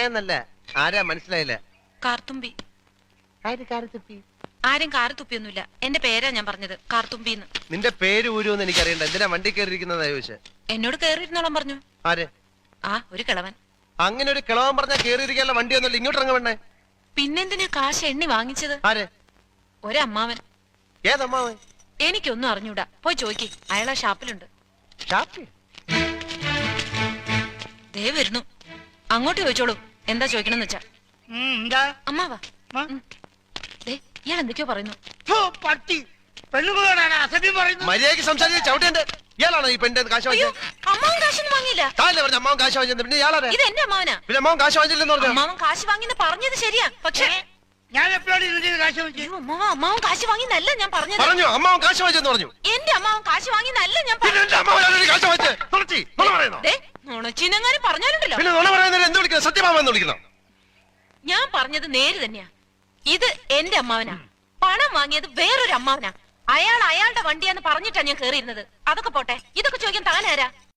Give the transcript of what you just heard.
എന്നല്ല, ആരാ മനസ്സിലായില്ല. കാർത്തുമ്പി. ആരും കാറ് തുപ്പിയൊന്നുമില്ല. എന്റെ പേരാ ഞാൻ പറഞ്ഞത്, കാർത്തുമ്പിന്ന്. നിന്റെ പേര് ഊരുന്ന് എനിക്കറിയണ്ട. എന്തിനാ വണ്ടി കയറിയിരിക്കുന്നതാ ചോദിച്ചേ? എന്നോട് കേറിയിരുന്നോളം പറഞ്ഞു. ആര്? ഒരു കിളവൻ. അങ്ങനെ ഒരു കിളവൻ പറഞ്ഞാൽ കേറിയിരിക്കാനുള്ള വണ്ടി ഒന്നുമില്ല. ഇങ്ങോട്ട് ഇറങ്ങ വേണ്ടേ? പിന്നെന്തിനാ കാശ് എണ്ണി വാങ്ങിച്ചത്? ആര്? ഒരമ്മാവൻ. ഏതമ്മാവൻ? എനിക്കൊന്നും അറിഞ്ഞൂടാ, പോയി ചോദിക്ക്. അയാളാ ഷാപ്പിലുണ്ട്. ദേ വരുന്നു, അങ്ങോട്ട് ചോദിച്ചോളൂ. എന്താ ചോദിക്കണമെന്ന് വെച്ചാ. അമ്മാവാ, ഇയാൾ എന്തൊക്കെയോ പറയുന്നു. മര്യാദയ്ക്ക് സംസാരിച്ച ചവിട്ടേണ്ട. ഇയാളാണോ ഈ പെണ്ണിന്റെ കാശ് വാങ്ങിച്ചത്? അമ്മാവൻ കാശൊന്നും വാങ്ങിയില്ല. പറഞ്ഞു അമ്മാവൻ കാശ് വാങ്ങിച്ചത്. പിന്നെ ഇയാളാ? ഇത് എന്റെ അമ്മാവനാ. പിന്നെ അമ്മാവൻ കാശ് വാങ്ങിച്ചില്ലെന്ന് പറഞ്ഞു. അമ്മാവൻ കാശ് വാങ്ങിന്ന് പറഞ്ഞത് ശരിയാ, പക്ഷേ ഞാൻ എപ്പോഴാണ് കാശ് വാങ്ങിച്ചത്? അമ്മാവൻ കാശ് വാങ്ങിന്നല്ല ഞാൻ പറഞ്ഞത്. പറഞ്ഞു അമ്മാവൻ കാശ് വാങ്ങിച്ചെന്ന് പറഞ്ഞു. എന്റെ അമ്മാവൻ കാശ് വാങ്ങിന്നല്ല ഞാൻ നുണച്ചിനെങ്ങാനും പറഞ്ഞാലുണ്ടല്ലോ. സത്യമാമെന്ന് വിളിക്കണം. ഞാൻ പറഞ്ഞത് നേര് തന്നെയാ. ഇത് എന്റെ അമ്മാവനാ. പണം വാങ്ങിയത് വേറൊരു അമ്മാവനാ. അയാൾ അയാളുടെ വണ്ടിയാന്ന് പറഞ്ഞിട്ടാ ഞാൻ കേറിയിരുന്നത്. അതൊക്കെ പോട്ടെ, ഇതൊക്കെ ചോദിക്കാൻ താനാരാ?